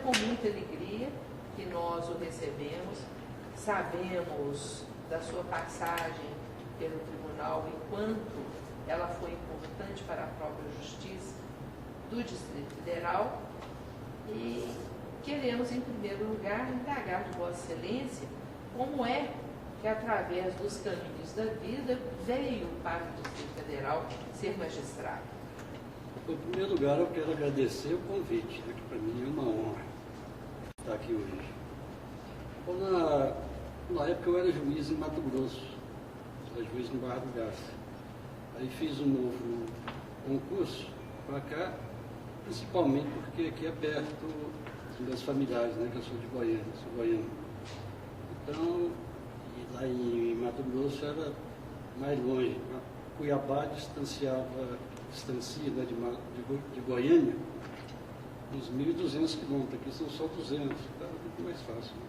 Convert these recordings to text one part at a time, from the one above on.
com muita alegria que nós o recebemos. Sabemos da sua passagem pelo tribunal e quanto ela foi importante para a própria justiça do Distrito Federal e queremos, em primeiro lugar, indagar de Vossa Excelência como é que, através dos caminhos da vida, veio para o Distrito Federal ser magistrado. Em primeiro lugar, eu quero agradecer o convite, que para mim é uma honra estar aqui hoje. Na época eu era juiz em Mato Grosso, era juiz no Barra do Garça. Aí fiz um novo concurso para cá, principalmente porque aqui é perto dos meus familiares, né, que eu sou de Goiânia, sou goiano. Então, e lá em Mato Grosso era mais longe. Cuiabá distancia, né, de Goiânia uns 1.200 quilômetros, aqui são só 200, então é muito mais fácil. Né?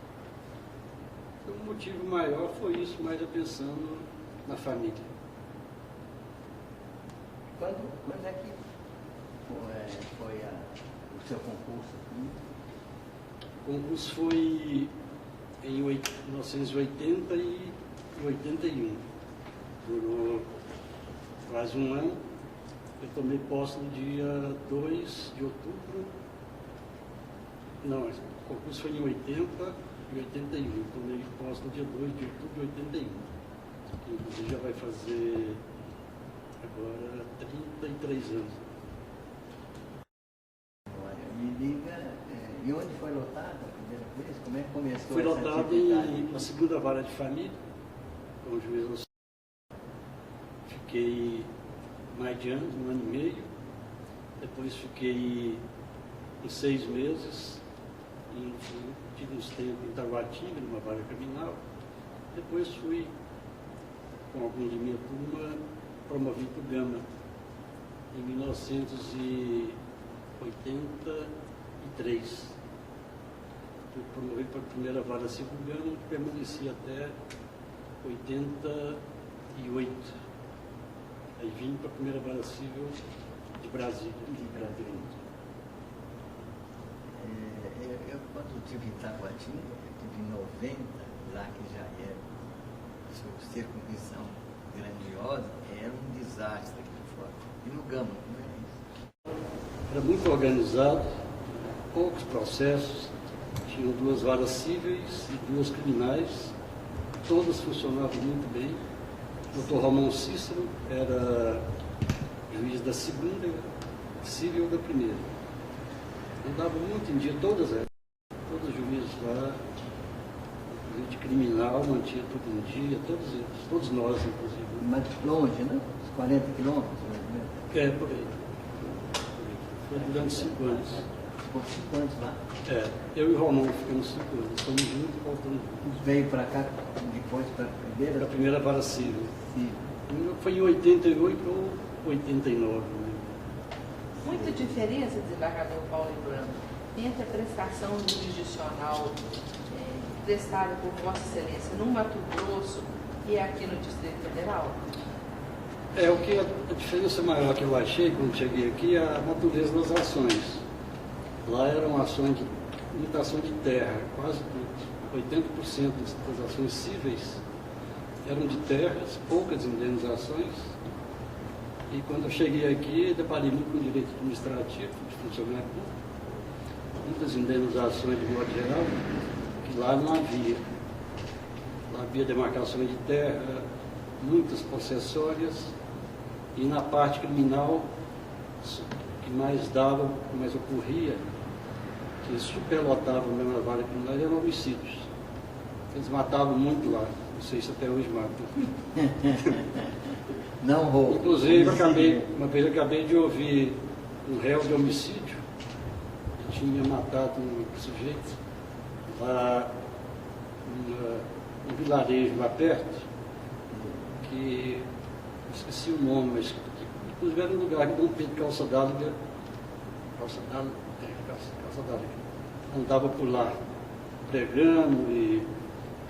Então, o motivo maior foi isso, mas eu pensando na família. Quando é que foi o seu concurso? O concurso foi em 1980 e 81. Durou quase um ano. Eu tomei posse no dia 2 de outubro. Não, o concurso foi em 80 e 81. Tomei posse no dia 2 de outubro de 81. Que inclusive já vai fazer agora 33 anos. Me diga, e onde foi lotado a primeira vez? Como é que começou? Foi lotado na segunda vara de família, com o juiz. Fiquei mais de ano, um ano e meio. Depois fiquei uns 6 meses, tive uns tempos em Taguatinga, numa vara criminal. Depois fui, com alguns de minha turma, promovido para o Gama, em 1983. Fui promovido para a primeira vara civil Gama, que permaneci até 88. Aí vim para a primeira vara civil de Brasília. Eu, quando estive em Taguatinga, eu estive em 90, lá que já era circuncisão grandiosa, era um desastre aqui fora. E no Gama, não era isso? Era muito organizado, poucos processos, tinham 2 varas cíveis e 2 criminais, todas funcionavam muito bem. O Dr. Romão Cícero era juiz da segunda civil da primeira. Andava muito em dia, todos os juízes lá, de criminal, mantinha tudo em dia, todos eles, todos nós, inclusive. Mas longe, né? Uns 40 quilômetros, mais ou menos. Por aí. Foi durante 5 anos. Ficou 5 anos lá? Eu e o Romão ficamos 5 anos, fomos juntos e voltamos juntos. Veio para cá depois para a primeira? Para a primeira vara civil. Sim. Foi em 88 ou 89, né? Muita diferença, desembargador Paulo Brando, entre a prestação jurisdicional prestada por Vossa Excelência no Mato Grosso e aqui no Distrito Federal? O que a diferença maior que eu achei quando cheguei aqui é a natureza das ações. Lá eram ações de limitação de terra, quase 80% das ações cíveis eram de terras, poucas indenizações. E quando eu cheguei aqui, deparei muito com direito administrativo, de funcionário público, muitas indenizações de modo geral, que lá não havia. Lá havia demarcações de terra, muitas possessórias, e na parte criminal, o que mais dava, o que mais ocorria, que superlotavam mesmo na vara criminal, eram homicídios. Eles matavam muito lá, não sei se até hoje matam. Não roubo. Inclusive, uma vez eu acabei de ouvir um réu de homicídio, que tinha matado um sujeito lá um vilarejo lá perto, que esqueci o nome, mas inclusive era um lugar que Dom Pedro Calça d'Água andava por lá,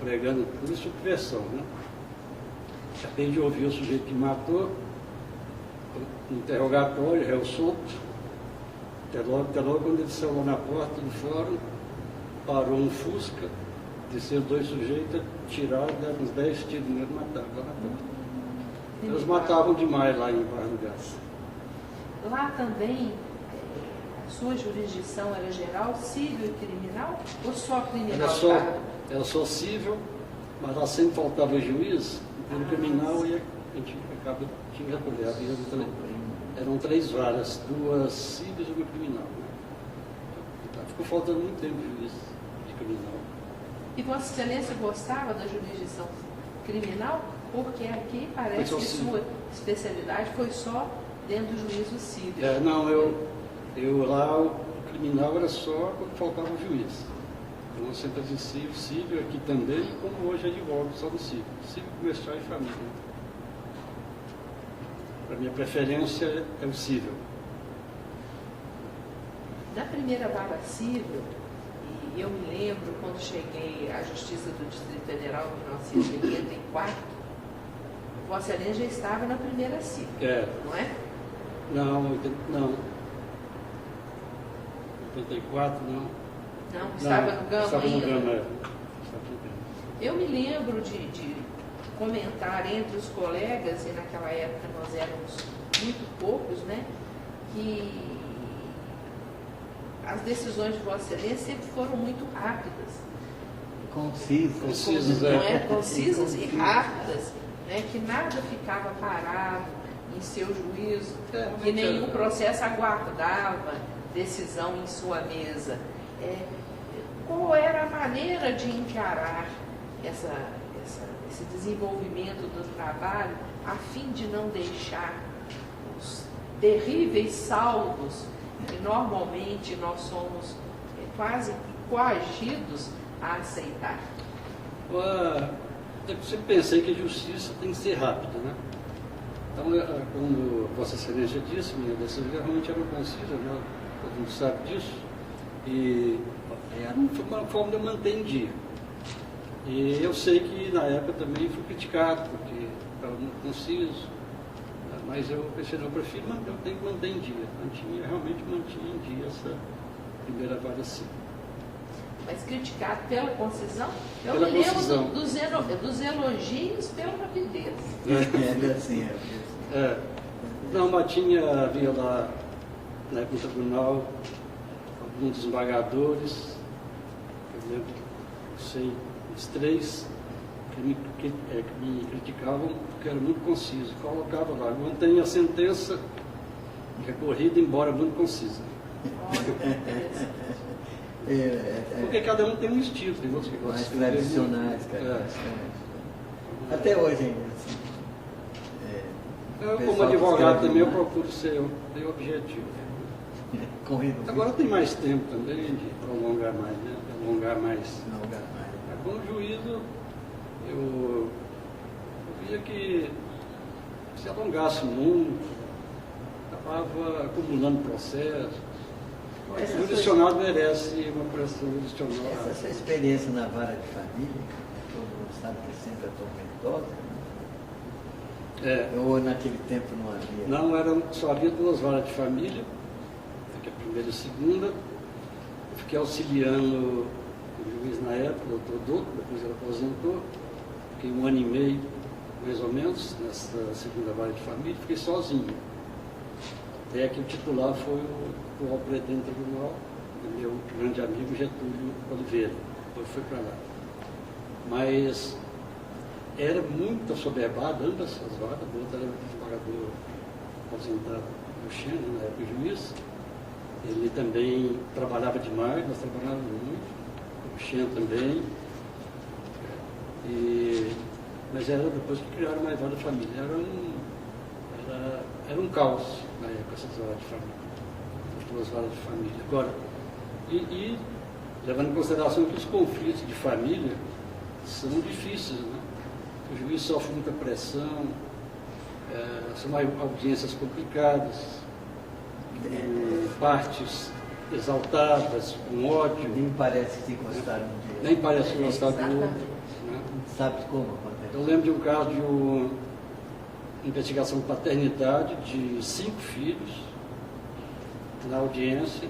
pregando por subversão, né? Acabei de ouvir o sujeito que matou, interrogatório, réu solto, até logo quando ele saiu lá na porta do fórum, parou um Fusca, desceram 2 sujeitos, tiraram, deram uns 10 tiros nele e mataram lá na porta. Eles matavam demais lá em Barra do Garça. Lá também, a sua jurisdição era geral, civil e criminal, ou só criminal? Era só civil, mas lá sempre faltava juiz, pelo criminal e a gente acaba tinha recolhido. Eram 3 varas, 2 civis e 1 criminal. Né? Ficou faltando muito tempo de juiz de criminal. E Vossa Excelência gostava da jurisdição criminal? Porque aqui parece que sua especialidade foi só dentro do juízo civil. Não, eu lá, o criminal era só quando faltava o juiz. Então eu sempre exerci o civil aqui também, como hoje advogo só do civil. Civil, comercial e família. A minha preferência é o civil. Na primeira vara civil, e eu me lembro quando cheguei à Justiça do Distrito Federal em 1984, Vossa Excelência já estava na primeira civil, não é? Não. 84, não. Não, estava no Gama estava ainda. No Gama. Eu me lembro de comentar entre os colegas, e naquela época nós éramos muito poucos, né, que as decisões de Vossa Excelência sempre foram muito rápidas. Concisas. Não é? Concisas e rápidas, né, que nada ficava parado em seu juízo, que nenhum processo aguardava decisão em sua mesa. Qual era a maneira de encarar esse desenvolvimento do trabalho a fim de não deixar os terríveis saldos que normalmente nós somos quase coagidos a aceitar? Eu sempre pensei que a justiça tem que ser rápida, né? Então, como Vossa Excelência disse, minha decisão realmente era concisa, né? Todo mundo sabe disso. E era uma forma de eu manter em dia. E eu sei que na época também fui criticado, porque estava muito conciso, mas eu pensei, não, eu prefiro manter, eu tenho que manter em dia. Realmente mantinha em dia essa primeira vara civil. Mas criticado pela concisão? Eu Pela me lembro concisão. dos elogios pela rapidez. Não, mas havia lá, né, no tribunal, alguns desembargadores, eu lembro, sei, os 3 que me criticavam porque era muito conciso. Colocava lá, mantém a sentença recorrida, embora muito concisa. Olha, que interessante. Porque cada um tem um estilo, tem outros que gostam. Mais tradicionais, Até hoje ainda. Assim. Eu, como advogado também, eu procuro ser bem objetivo. Agora tem mais tempo também de prolongar mais, né? Alongar mais. Como juízo, eu via que se alongasse muito, acabava acumulando processos. O judicionário merece uma pressão judicional. Essa sua experiência na vara de família, todo mundo sabe que sempre é tormentosa, né? Ou naquele tempo não havia? Não, só havia 2 varas de família, que é a primeira e a segunda. Eu fiquei auxiliando o juiz na época, o doutor Douto, depois ele aposentou. Fiquei 1 ano e meio, mais ou menos, nessa segunda vara de família, fiquei sozinho. Até que o titular foi o atual presidente do tribunal, meu grande amigo Getúlio Oliveira, depois foi para lá. Mas era muito assoberbado, ambas as varas, o outro era o desembargador aposentado do Xena, na época juiz. Ele também trabalhava demais, nós trabalhávamos muito, o Xena também. Mas era depois que criaram mais vara de família. Era um caos na época, essas varas de família, as 2 varas de família. Agora, levando em consideração que os conflitos de família são difíceis, né? O juiz sofre muita pressão, são audiências complicadas, partes exaltadas, com ódio. Nem parece que gostaram de... Nem parece que gostaram do outro. Né? Sabe como acontece? Eu lembro de um caso de uma investigação de paternidade de 5 filhos na audiência.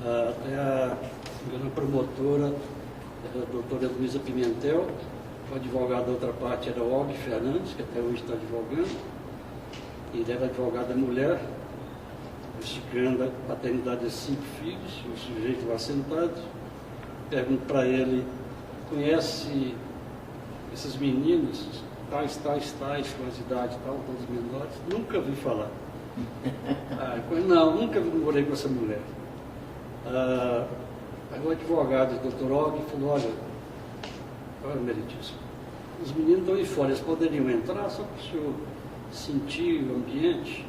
Até A promotora era a doutora Luísa Pimentel, o advogado da outra parte era o Og Fernandes, que até hoje está advogando. Ele era advogada mulher, justificando a paternidade de 5 filhos, o sujeito lá sentado. Pergunto para ele, conhece esses meninos, tais, com as idades tal, todos menores? Nunca vi falar. Não, nunca morei com essa mulher. Aí o advogado, o doutor Og, falou, olha, meritíssimo, os meninos estão aí fora, eles poderiam entrar só para o senhor sentir o ambiente?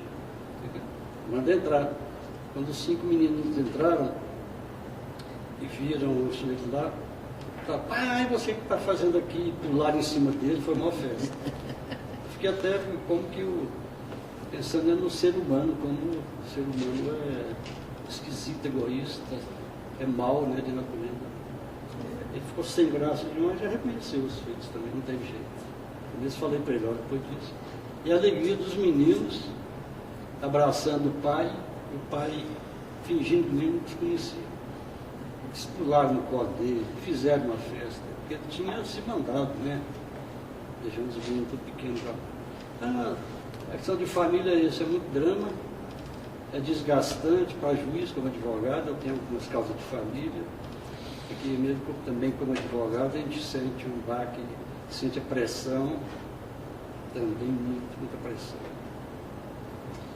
Manda entrar. Quando os 5 meninos entraram e viram o sujeito lá, pai, você que está fazendo aqui, pularam em cima dele, foi uma festa. Eu fiquei até pensando no ser humano, como o ser humano é esquisito, egoísta, é mau, né, de natureza. Ele ficou sem graça demais, já reconheceu os filhos também, não teve jeito. Eu mesmo falei para ele, olha, depois disso. E a alegria dos meninos abraçando o pai, e o pai fingindo que nem nos conhecia. Eles pularam no colo dele, fizeram uma festa, porque ele tinha se mandado, né? Deixando os meninos tudo pequenos lá. A questão de família é isso, é muito drama, é desgastante para juiz, como advogado, eu tenho algumas causas de família, porque mesmo também como advogado a gente sente um baque, sente a pressão, também muita pressão.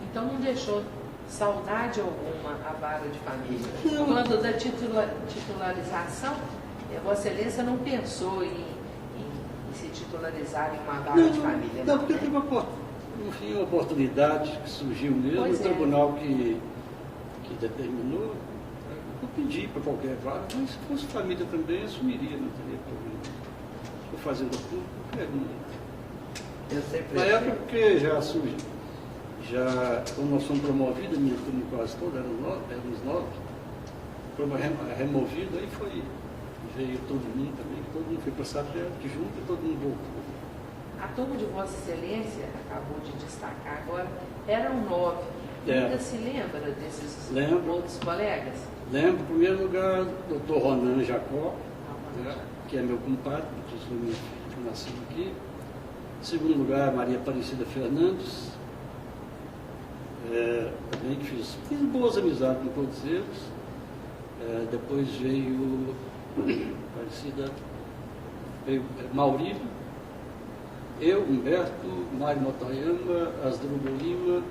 Então não deixou saudade alguma a vara de família? Quando da titularização, Vossa Excelência não pensou em se titularizar em uma vara de família? Não, porque teve uma oportunidade que surgiu mesmo, o tribunal que determinou. Eu pedi para qualquer vara, mas se fosse família também, assumiria, não teria problema. Se for fazenda pública, qualquer um. Na época, porque quando nós fomos promovidos, a minha turma quase toda, éramos 9, fomos removidos, aí veio todo mundo também, todo mundo foi para Sapete junto e todo mundo voltou. A turma de Vossa Excelência, acabou de destacar agora, eram 9. Ainda se lembra desses outros colegas? Lembro, em primeiro lugar, o doutor Ronan Jacó, que é meu compadre, que nasceu aqui. Em segundo lugar, Maria Aparecida Fernandes, também que fiz boas amizades com todos eles. Depois veio Maurílio, eu, Humberto, Mário Motoyama, Asdrubal Lima,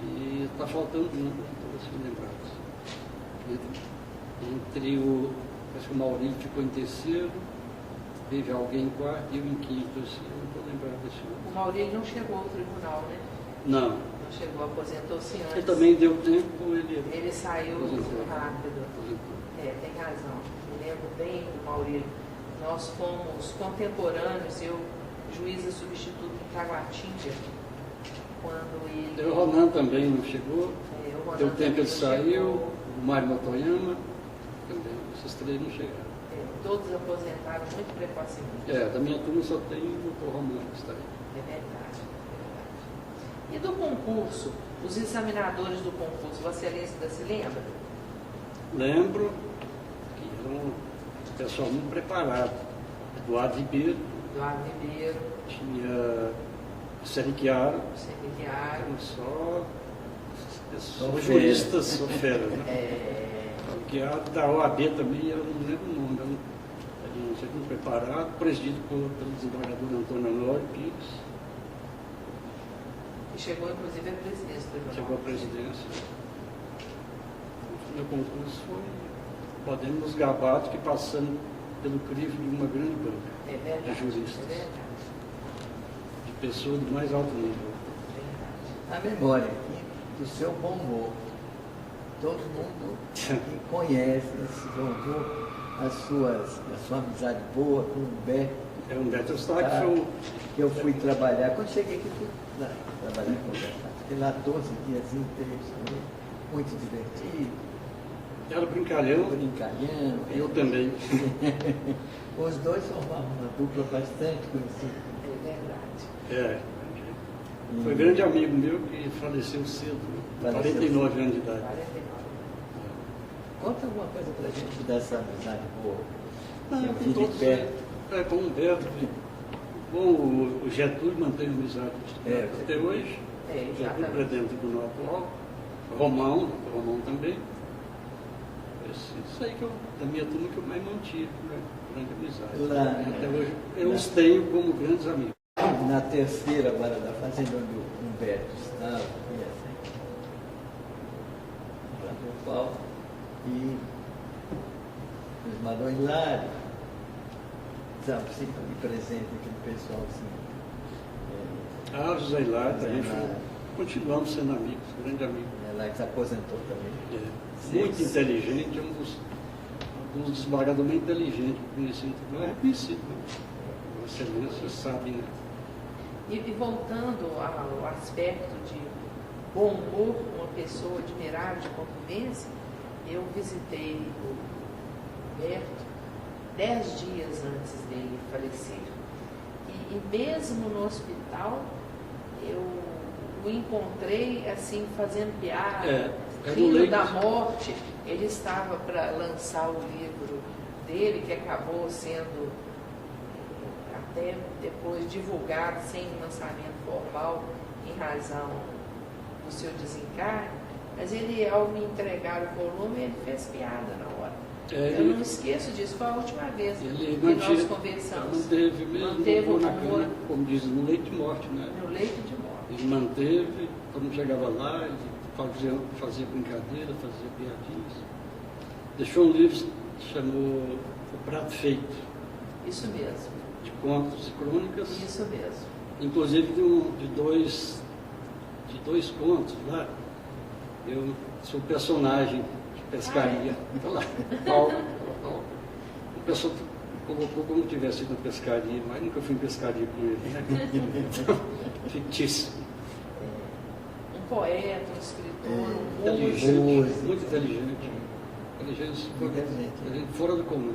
e está faltando um, todos os lembrados. Acho que o Maurílio ficou em terceiro, teve alguém em quarto e eu em quinto, assim, não estou lembrado desse outro. O Maurílio não chegou ao tribunal, né? Não. Não chegou, aposentou-se antes. Ele também deu tempo, ele saiu rápido. Tem razão. Me lembro bem do Maurílio. Nós fomos contemporâneos, eu, juíza substituta em Taguatinga, quando ele... O Ronan também não chegou, deu tempo ele saiu, o Mário Motoyama também, esses 3 não chegaram. Todos aposentaram muito precocemente. Da minha turma só tem o doutor Ronan que está aí. É verdade. E do concurso, os examinadores do concurso, Vossa Excelência se lembra? Lembro que era um pessoal muito preparado. Eduardo Ribeiro. Tinha Seriquiaro. Só juristas, só feras, né? Seriquiaro, da OAB também, eu não lembro o nome. Era um segundo preparado, presidido pelo desembargador Antônio Honório Pires. E chegou, inclusive, à presidência do tribunal. Chegou à presidência. O meu concurso foi, podemos nos gabar que passando pelo crivo de uma grande banca de juristas. De pessoas do mais alto nível. A memória do seu bom humor. Todo mundo que conhece esse bom humor, a sua amizade boa com o Humberto. O Humberto Eustáquio. Eu fui trabalhar, quando cheguei aqui, fui trabalhar com o Humberto. Fiquei lá 12 dias inteiros, muito divertido. Era brincalhão. Eu também. Os dois formavam uma dupla bastante conhecida. É verdade. Foi um grande amigo meu que faleceu cedo, 49 anos de idade. Conta alguma coisa pra gente dessa amizade boa. Não, que eu com vi de todos, perto. com o Humberto. Bom, o Getúlio mantém amizade até hoje. Getúlio, presidente do Tribunal atual. Romão também. Isso aí da minha turma que eu mais mantive, né? Grande amizade. Até hoje eu os tenho como grandes amigos. Na terceira agora da fazenda onde o Humberto estava, o Paulo e os Madon Hilário, sabe, sempre presente aquele pessoal assim. José Hilário também continuamos sendo amigos, grande amigo. Lá que se aposentou também. Muito inteligente, um dos desembargadores mais inteligentes que conheci, não é reconhecido, né? Excelência, sabe, né? E voltando ao aspecto de bom humor, uma pessoa admirável de convivência, eu visitei o Humberto 10 dias antes dele falecer. E mesmo no hospital, eu o encontrei assim, fazendo piada, rindo da morte. Ele estava para lançar o livro dele, que acabou sendo até depois divulgado sem lançamento formal em razão do seu desencarne, mas ele, ao me entregar o volume, ele fez piada na hora. Eu não esqueço disso, foi a última vez que nós conversamos. Manteve o humor, como dizem, no leito de morte, né? No leito de morte. Ele manteve, todo mundo chegava lá, ele fazia brincadeira, fazia piadinhas. Deixou um livro que chamou O Prato Feito. Isso mesmo. De contos e crônicas. Isso mesmo. Inclusive de dois contos lá, eu sou personagem de pescaria. Então lá, Paulo. O pessoal colocou como se tivesse ido na pescaria, mas nunca fui em pescaria com ele, né? Fictício. Um poeta, um escritor, um músico. Muito inteligente. Inteligente fora do comum.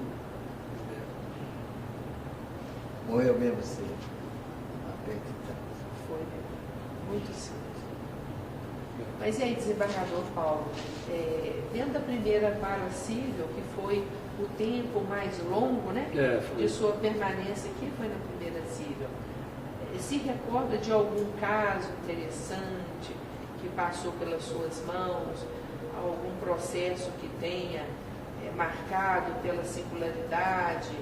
Morreu mesmo cedo. Foi muito cedo. Mas e aí, desembargador Paulo, dentro da primeira vara civil, que foi o tempo mais longo, né, de sua permanência aqui, foi na primeira civil, se recorda de algum caso interessante que passou pelas suas mãos, algum processo que tenha marcado pela singularidade,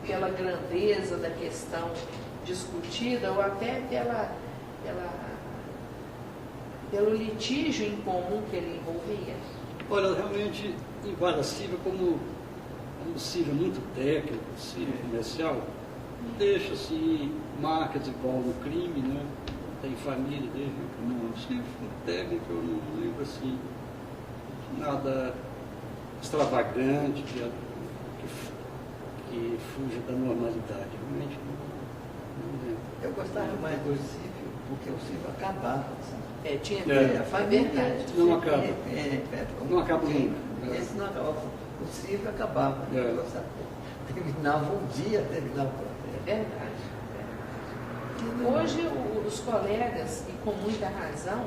pela grandeza da questão discutida, ou até pelo litígio em comum que ele envolvia? Olha, realmente, em vara civil, como civil muito técnico, civil comercial, não deixa assim marcas igual no crime, né? Tem família dele, no civil técnico eu não lembro assim nada extravagante que fuja da normalidade. Realmente não lembro. Eu gostava mais do civil, porque o civil acabava. Tinha verdade. Não acaba. Não acaba nunca. Esse não acabava. O civil acabava. Terminava um dia, terminava o processo. É verdade. Hoje, os colegas, e com muita razão,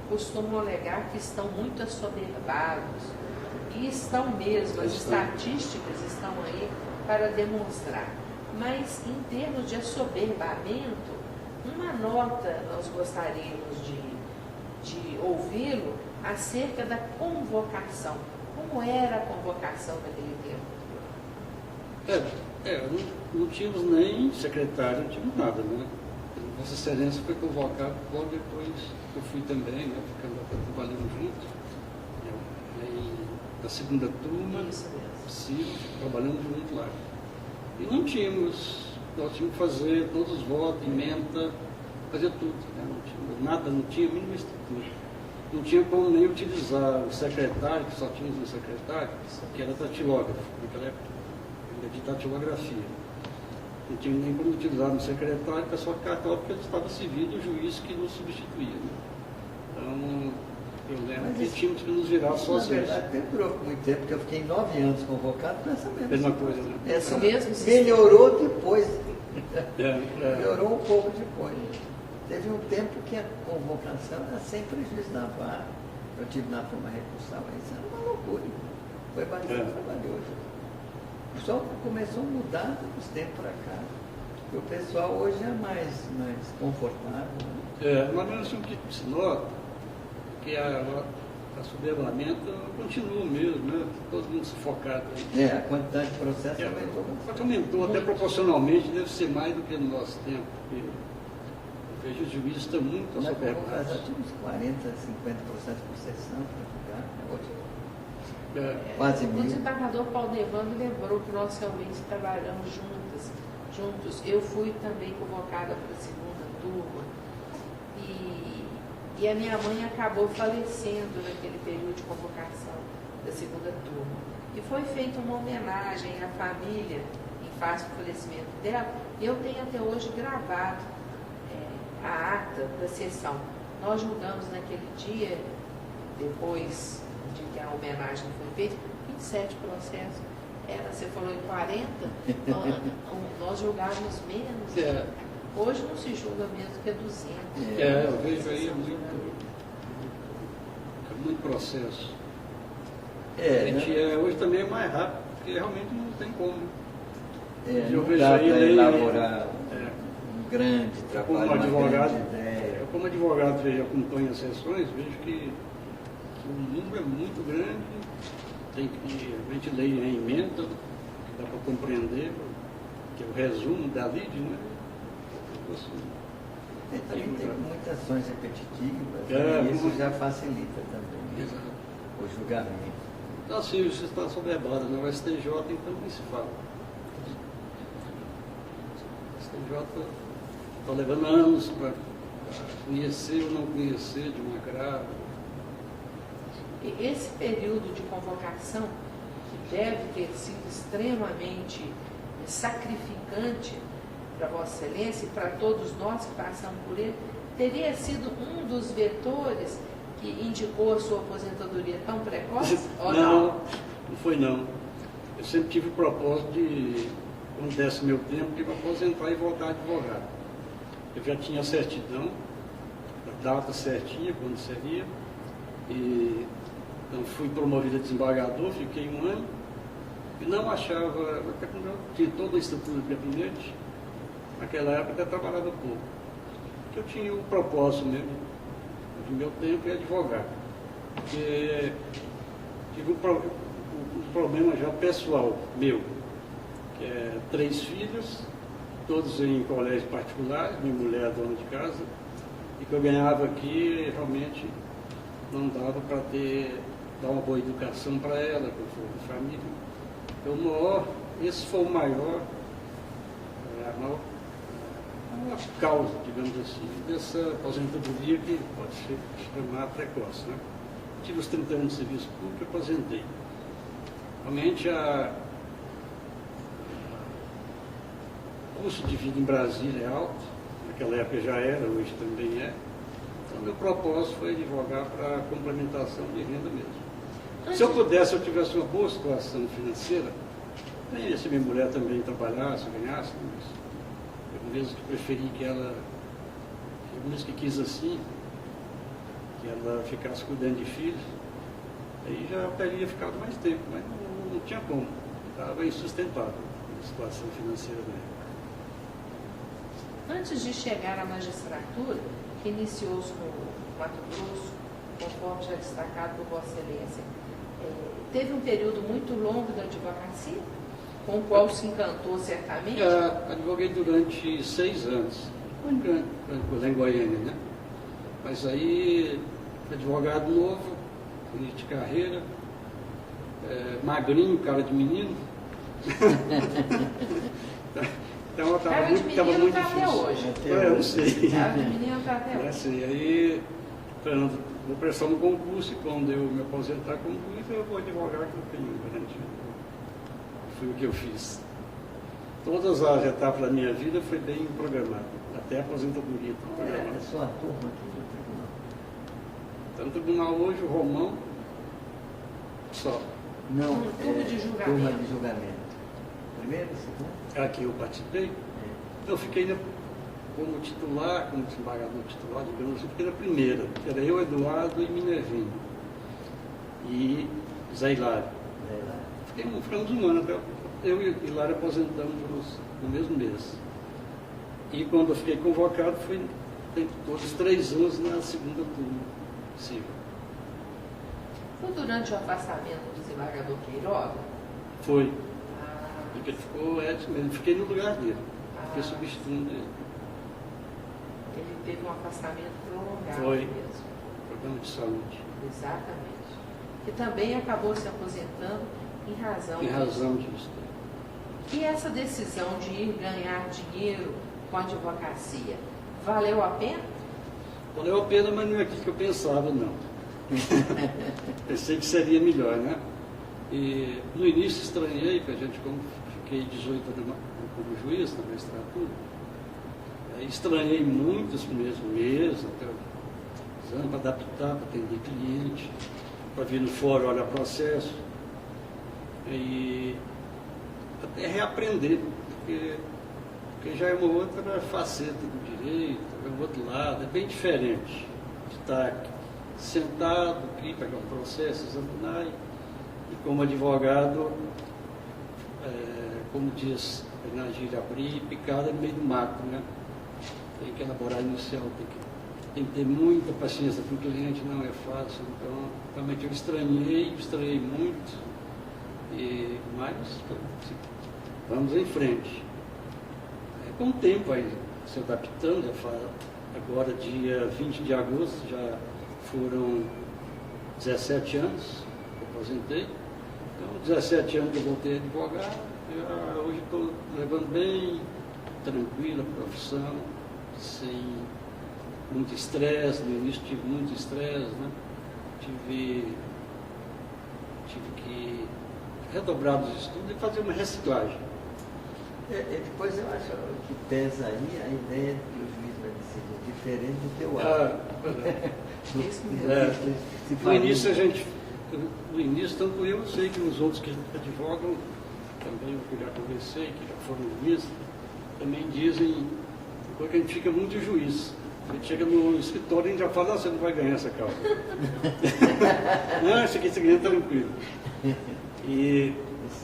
costumam alegar que estão muito assoberbados. E estão mesmo, as estatísticas estão aí para demonstrar. Mas, em termos de assoberbamento, uma nota nós gostaríamos de ouvi-lo acerca da convocação. Como era a convocação naquele tempo? Não tínhamos nem secretário, não tínhamos nada, né? Vossa Excelência foi convocado logo depois que eu fui também, né? Ficando trabalhando junto. Da segunda turma, trabalhando junto lá. E nós tínhamos que fazer todos os votos, emenda, fazer tudo. Né? Não tinha a mínima estrutura. Não tinha como nem utilizar o secretário, que só tínhamos um secretário, que era datilógrafo, naquela época, ainda de datilografia. Não tinha nem como utilizar no secretário, o pessoal cartava porque estava civil do juiz que nos substituía. Né? Então, eu lembro que tínhamos que nos virar sozinhos. Na verdade, perdurou muito tempo, porque eu fiquei 9 anos convocado com essa mesma coisa. Né? Essa mesmo melhorou depois. Melhorou um pouco depois. Teve um tempo que a convocação era sem prejuízo da vara. Eu tive na turma recursal, isso era uma loucura. Foi bastante trabalhoso. Só começou a mudar dos tempos para cá. E o pessoal hoje é mais confortável. Né? Mas mesmo que se nota que a soberlamento continua mesmo, né? Todo mundo sufocado. A quantidade de processo aumentou. Só que aumentou até proporcionalmente, deve ser mais do que no nosso tempo. Porque eu vejo os juízes estão muito soberbados. Já tinha uns 40, 50 processos por sessão para julgar. Hoje, quase 1000. O desembargador Paulo Devan me lembrou que nós realmente trabalhamos juntos. Eu fui também convocada para a segunda turma e a minha mãe acabou falecendo naquele período de convocação da segunda turma. E foi feita uma homenagem à família em face do falecimento dela. E eu tenho até hoje gravado a ata da sessão. Nós julgamos naquele dia, depois de que a homenagem foi feita, 27 processos. Você falou em 40, nós julgávamos menos. Hoje não se julga menos que 200. Eu vejo aí muito processo. Hoje também é mais rápido, porque realmente não tem como. Eu vejo aí elaborar um grande trabalho, como advogado vejo, acompanho as sessões, vejo que o número é muito grande. Tem que realmente ler a emenda, que dá para compreender, que é o resumo da lide, né? Também tem muitas ações repetitivas, e isso já facilita também o julgamento. Então, sim, você está soberbado, né? O STJ, então, nem se fala. O STJ está levando anos para conhecer ou não conhecer de um agravo. Esse período de convocação, que deve ter sido extremamente sacrificante para Vossa Excelência e para todos nós que passamos por ele, teria sido um dos vetores que indicou a sua aposentadoria tão precoce? Ou não? Não foi não. Eu sempre tive o propósito de, quando desse meu tempo, de me aposentar e voltar a advogado. Eu já tinha certidão, a data certinha, quando seria, e então fui promovido a desembargador, fiquei 1 ano, e não achava, até quando eu tinha toda a estrutura de gabinete, naquela época eu trabalhava pouco. Porque eu tinha o propósito mesmo, de meu tempo, é advogar. Porque tive um problema já pessoal meu, que é 3 filhos, todos em colégios particulares, minha mulher dona de casa, e que eu ganhava aqui realmente não dava para dar uma boa educação para ela, para a família. Então, esse foi a maior causa, digamos assim, dessa aposentadoria que pode ser chamada precoce. Né? Tive os 30 anos de serviço público e aposentei. Realmente, o custo de vida em Brasília é alto, naquela época já era, hoje também é. Então, meu propósito foi advogar para complementação de renda mesmo. Se eu pudesse, se eu tivesse uma boa situação financeira, se minha mulher também trabalhasse, ganhasse, mas eu mesmo que preferi que ela, eu mesmo que quis assim, que ela ficasse cuidando de filhos, aí já teria ficado mais tempo, mas não tinha como, estava insustentável a situação financeira dela. Antes de chegar à magistratura, que iniciou-se no Mato Grosso, conforme já destacado por Vossa Excelência, teve um período muito longo da advocacia, com o qual se encantou certamente? Advoguei durante 6 anos, lá em Goiânia, né? Mas aí, advogado novo, início de carreira, magrinho, cara de menino. Então, cara de menino está até hoje. Eu não sei. Cara de menino está até hoje. Assim, aí, Fernando, vou prestar no concurso, e quando eu me aposentar concurso, eu vou advogar, que eu tenho garantia. Foi o que eu fiz. Todas as etapas da minha vida foi bem programada, até a aposentadoria. É só a turma aqui do tribunal. Então, no tribunal hoje, o Romão, só. Não, turma de julgamento. Turma de julgamento. Primeiro, segundo? Aqui eu participei. Eu fiquei como titular, como desembargador titular, digamos assim, fiquei na primeira, que era eu, Eduardo e Minervinho. e Zé Hilário. Ficamos um ano, até eu e Hilário aposentamos no mesmo mês. E quando eu fiquei convocado, tem todos 3 anos na segunda turma civil. Foi durante o afastamento do desembargador Queiroga? Foi. Ah, Porque ele ficou Edson mesmo, fiquei no lugar dele, fiquei Ah. substituindo ele. ele teve um afastamento prolongado Foi. mesmo. Programa de saúde. Exatamente. E também acabou se aposentando em razão Em disso. razão disso. E essa decisão de ir ganhar dinheiro com a advocacia, valeu a pena? Valeu a pena, mas não é aquilo que eu pensava, não. Pensei que seria melhor, né? E no início estranhei, porque a gente, como fiquei 18 anos como juiz na magistratura, estranhei muito os primeiros meses, até os anos, para adaptar, para atender cliente, para vir no fórum olhar processo, e até reaprender, porque já é uma outra faceta do direito, é um outro lado, é bem diferente de estar sentado aqui, pegar um processo, examinar, e como advogado, como diz na gíria, abrir picada no meio do mato, né? Tem que elaborar inicial, tem que ter muita paciência para o cliente, não é fácil. Então, realmente eu estranhei muito, mas vamos em frente. Com o tempo aí, se adaptando, agora dia 20 de agosto, já foram 17 anos que eu aposentei. Então, 17 anos que eu voltei a advogar, hoje estou levando bem tranquila a profissão, sem muito estresse. No início tive muito estresse, né? Tive que redobrar os estudos e fazer uma reciclagem. Depois eu acho que pesa aí a ideia de que o juiz vai decidir diferente do teu ato. Isso mesmo. No início, tanto eu sei que os outros que advogam, também eu que já conversei, que já foram juízes, também dizem que a gente fica muito juiz. A gente chega no escritório e a gente já fala, você não vai ganhar essa causa. Não, isso aqui é tranquilo. E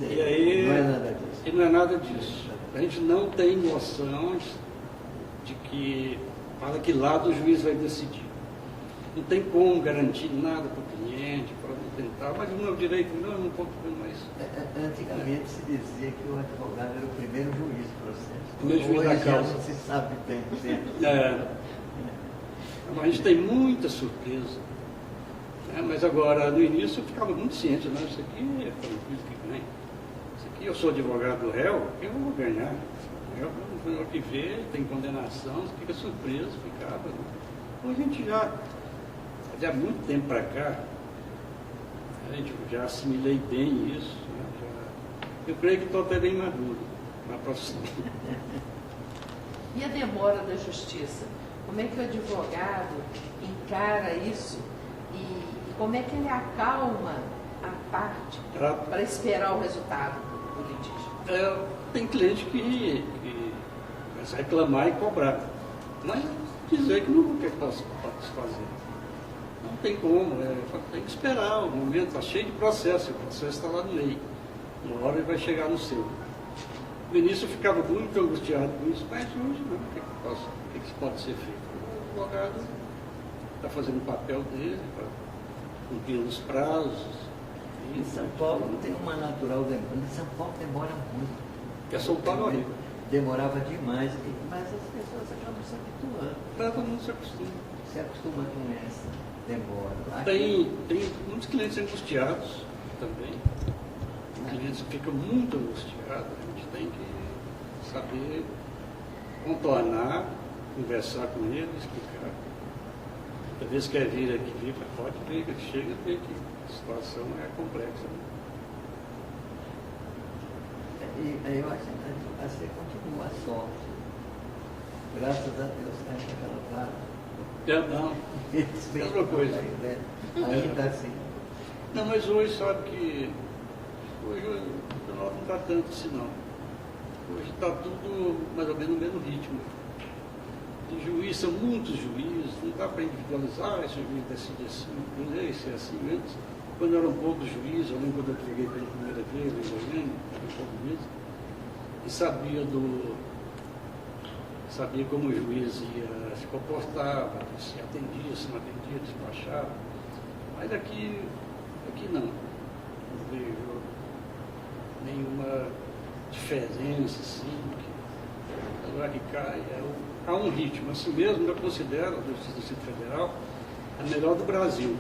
aí, não é nada disso. E não é nada disso. A gente não tem noção de para que lado o juiz vai decidir. Não tem como garantir nada para o cliente, para tentar, mas o meu direito não pode mais. Antigamente se dizia que o advogado era o primeiro juiz do processo. Primeiro juiz da causa. Já não se sabe bem. Mas a gente tem muita surpresa. Mas agora, no início, eu ficava muito ciente, não, isso aqui é tranquilo que ganha. Isso aqui, eu sou advogado do réu, eu vou ganhar. O que vê, tem condenação, você fica surpreso, ficava. Então a gente já há muito tempo para cá, a gente já assimilei bem isso. Eu creio que estou até bem maduro na profissão. E a demora da justiça? Como é que o advogado encara isso e como é que ele acalma a parte para esperar o resultado do litígio? Tem cliente que começa a reclamar e cobrar, mas dizer que não quer que possa fazer. Não tem como, tem que esperar o momento, está cheio de processo, o processo está lá no meio. Uma hora ele vai chegar no seu. No início eu ficava muito angustiado com isso, mas hoje não, o que pode ser feito? O advogado está fazendo o papel dele, cumprindo os prazos. Em São Paulo tem uma natural demora. Em São Paulo demora muito. É São Paulo horrível. Demorava demais, mas as pessoas acabam se habituando. Todo mundo se acostuma. Se acostuma com essa demora. Tem muitos clientes angustiados também. Clientes que ficam muito angustiados. A gente tem que saber contornar, conversar com ele, explicar. Às vezes quer vir aqui, pode vir, que chega e vê que a situação é complexa. E eu acho que a advocacia continua a sorte. Graças a Deus, aquela vaga. Não, mesma coisa. Ainda assim. Não, mas hoje sabe que hoje não está tanto assim não. Hoje está tudo mais ou menos no mesmo ritmo. De juiz, são muitos juízes, não dá para individualizar, esse juiz decide assim, esse é assim mesmo. quando eram poucos juízes, eu lembro quando eu peguei pela primeira vez em Goiânia, eram poucos juízes, e sabia como o juiz ia se comportava, se atendia, se não atendia, despachava. Mas aqui não. Não vejo nenhuma diferença, assim, que agora que cai. Há um ritmo. Assim mesmo, eu considero a Justiça do Distrito Federal a melhor do Brasil.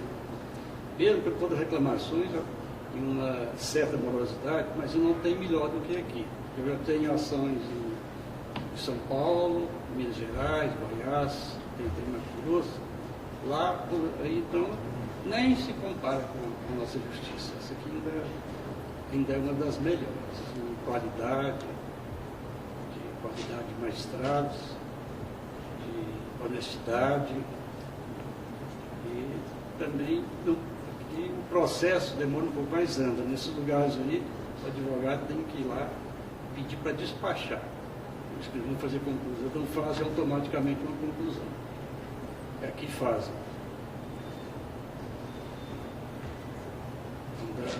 Mesmo por todas as reclamações, em uma certa morosidade, mas não tem melhor do que aqui. Eu já tenho ações em São Paulo, Minas Gerais, Goiás, tem Mato Grosso, lá, então, nem se compara com a nossa justiça. Essa aqui ainda é uma das melhores, em qualidade de magistrados, de honestidade, e também o processo demora um pouco mais anda. Nesses lugares aí, o advogado tem que ir lá pedir para despachar. Eles vão fazer conclusão, então fazem automaticamente uma conclusão. Aqui fazem.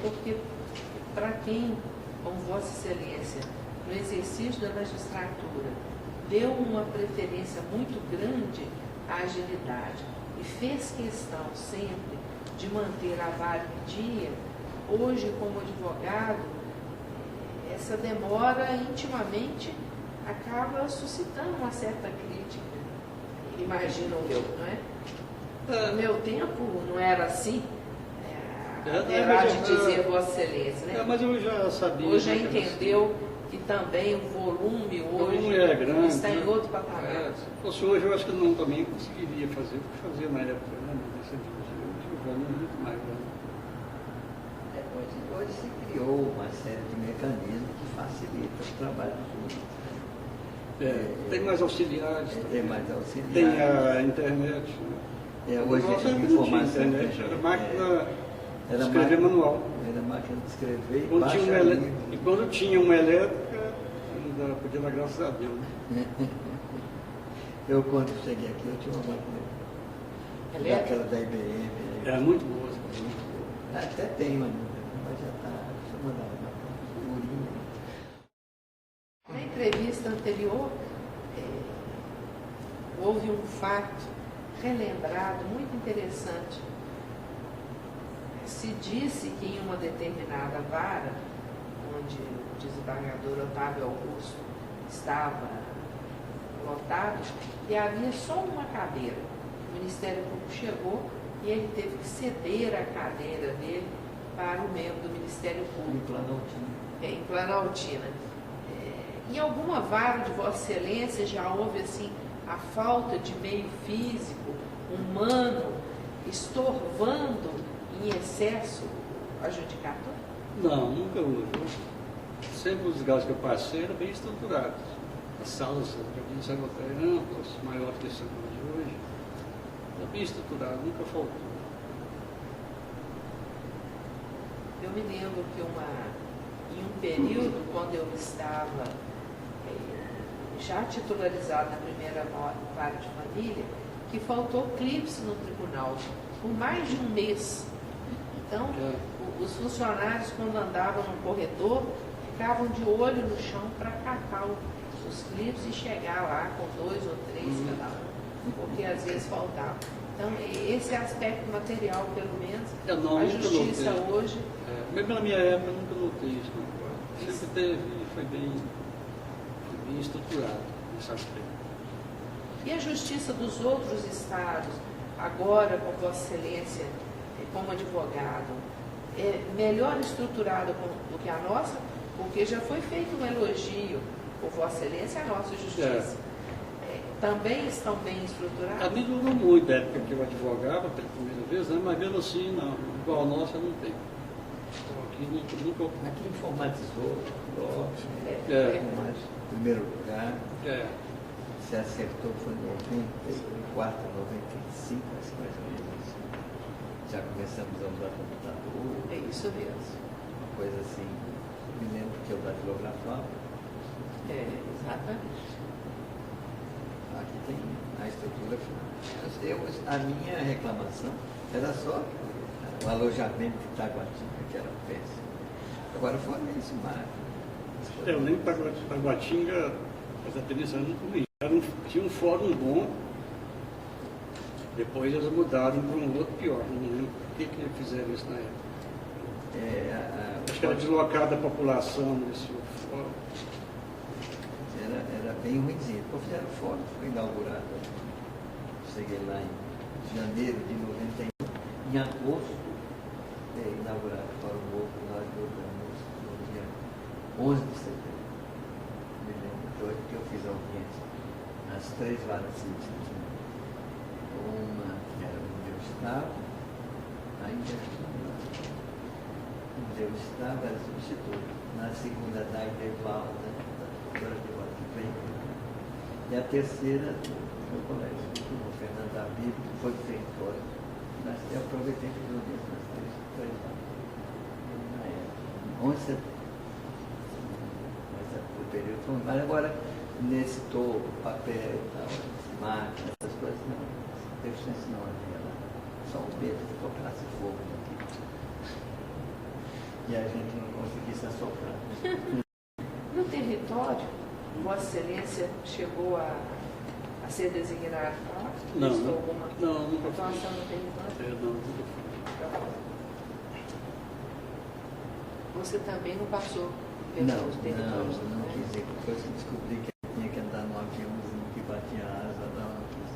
Porque para quem, como Vossa Excelência, no exercício da magistratura, deu uma preferência muito grande à agilidade e fez questão sempre de manter a vara em dia, hoje, como advogado, essa demora intimamente acaba suscitando uma certa crítica, imagino eu, não é? No meu tempo não era assim, apesar de dizer Vossa Excelência, né? Mas eu já sabia. Hoje já entendeu que também o volume hoje é grande, está em outro patamar. Se fosse hoje, eu acho que não também conseguiria fazer o que fazia na época, né? O volume é muito mais grande. Hoje se criou uma série de mecanismos que facilitam o trabalho dos juízes. Tem mais auxiliares. Tem mais auxiliares. Tem a internet. Hoje Nossa, a informação. internet era máquina de escrever manual. Era máquina de escrever e quando tinha uma elétrica, ainda podia dar graças a Deus. Né? Eu, quando cheguei aqui, eu tinha uma máquina elétrica, aquela da IBM. Era muito boa. Até tem uma, mas já está acostumada. Na entrevista anterior, houve um fato relembrado muito interessante. Se disse que em uma determinada vara, onde o desembargador Otávio Augusto estava lotado, e havia só uma cadeira. O Ministério Público chegou e ele teve que ceder a cadeira dele para o membro do Ministério Público. Em Planaltina. Em alguma vara de Vossa Excelência já houve assim a falta de meio físico, humano, estorvando em excesso a judicatura? Não, nunca houve. Sempre os lugares que eu passei eram bem estruturados. As salas de audiência eram até amplas, maiores que essa de hoje. Era bem estruturado, nunca faltou. Eu me lembro que em um período, quando eu estava já titularizado na primeira vara de família, que faltou clípse no tribunal por mais de um mês. Então, os funcionários, quando andavam no corredor, ficavam de olho no chão para catar os clípses e chegar lá com 2 ou 3 cada um, porque às vezes faltava. Então, esse aspecto material, pelo menos, a justiça hoje... Mesmo na minha época, eu nunca notei isso. Não. Sempre teve, foi bem estruturado nesse aspecto. E a justiça dos outros estados, agora com Vossa Excelência como advogado, é melhor estruturada do que a nossa? Porque já foi feito um elogio por Vossa Excelência à nossa justiça. Também estão bem estruturados? A mim durou muito a época que eu advogava pela primeira vez, né? Mas mesmo assim, não, igual a nossa não tem. Aqui informatizou, primeiro lugar, se acertou foi em 94, 95, assim, mais ou menos. Já começamos a usar computador. É isso mesmo. Uma coisa assim, me lembro que eu datilografava. Exatamente. Aqui tem a estrutura final. A minha reclamação era só o alojamento de Taguatinga, que era péssimo. Agora foi esse mar. Eu lembro que Taguatinga, mas a tendência era muito ruim. Tinha um fórum bom, depois eles mudaram para um outro pior. Não lembro por que fizeram isso na época. Acho que era deslocada a população nesse fórum. Era bem ruimzinho. Depois fizeram o fórum, foi inaugurado. Cheguei lá em janeiro de 91. Em agosto, inaugurado o Fórum Novo lá de Orgulhos, no dia 11 de setembro. Me lembro que eu fiz audiência nas 3 varas cívicas. Uma que era onde eu estava, ainda onde eu estava era substituto. Na segunda, da Ideval, da doutora de Guadalupe. E a terceira, do meu colégio, o Fernando Abílio, que foi feitor. Eu aproveitei que eu disse nas 3 varas. Na época, 11 de setembro. O período foi. Mas agora, nesse topo, papel, máquina, essas coisas, não. Deficiência não havia lá. Só o medo de tocasse fogo aqui. E a gente não conseguisse assoprar. No território, Vossa Excelência chegou a ser designado para lá? Não, alguma nunca atuação no território? Não, nunca fui. Você também não passou Não, pelos territórios? não quis ir. Depois que descobri que eu tinha que andar num aviãozinho que batia asa, não quis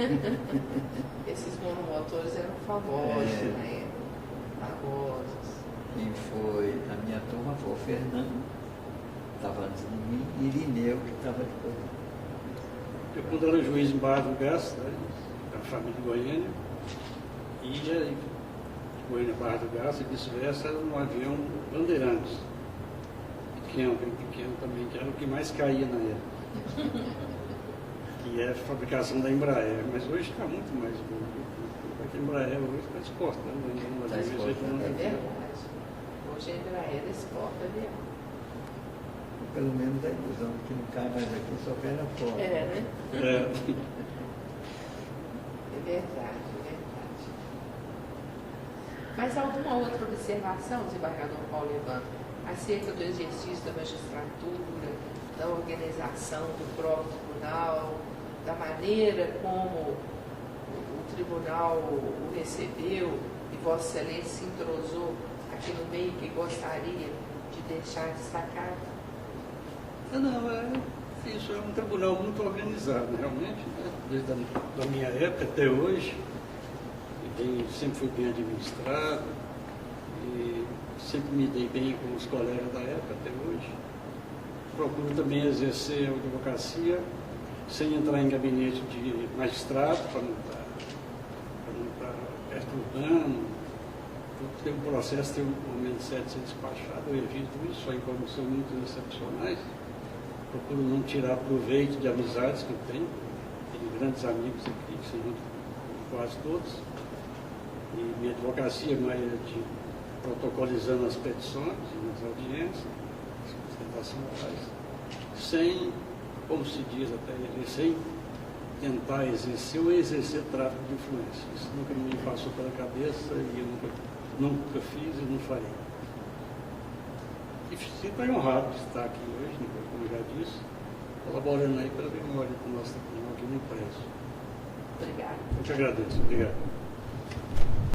ir. Esses monomotores eram famosos, né? Famosos. Quem foi, a minha turma foi o Fernando, estava antes de mim, e Irineu, que estava depois. Eu, quando era juiz em Barra do Garça, da família de Goiânia, ia de Goiânia Barra do Garça e vice-versa, era um avião Bandeirantes. Pequeno, bem pequeno também, que era o que mais caía na época. Que é a fabricação da Embraer, mas hoje está muito mais bom. A Embraer hoje está exportando. Está exportando. É verdade. Hoje a Embraer exporta avião. Pelo menos a ilusão que não cai mais aqui, só cai na fora. Né? É. É verdade, é verdade. Mas alguma outra observação, desembargador Paulo Evandro, acerca do exercício da magistratura, da organização do próprio tribunal, da maneira como o tribunal o recebeu e Vossa Excelência se entrosou aqui no meio que gostaria de deixar destacado? Isso é um tribunal muito organizado, realmente, né? Desde a minha época até hoje, sempre fui bem administrado e sempre me dei bem com os colegas da época até hoje. Procuro também exercer a advocacia sem entrar em gabinete de magistrado, para não estar perturbando. Tem um processo, tem um momento certo de ser despachado, eu evito isso, só em condições muito excepcionais. Procuro não tirar proveito de amizades que eu tenho grandes amigos aqui, que são quase todos. E minha advocacia é mais de protocolizando as petições, nas audiências, as sustentações, sem, como se diz até ele, sem tentar exercer ou exercer tráfico de influência. Isso nunca me passou pela cabeça e eu nunca fiz e não farei. E sinto honrado de estar aqui hoje, como eu já disse, colaborando aí pela memória do nosso tribunal aqui no Preço. Obrigada. Eu te agradeço. Obrigado.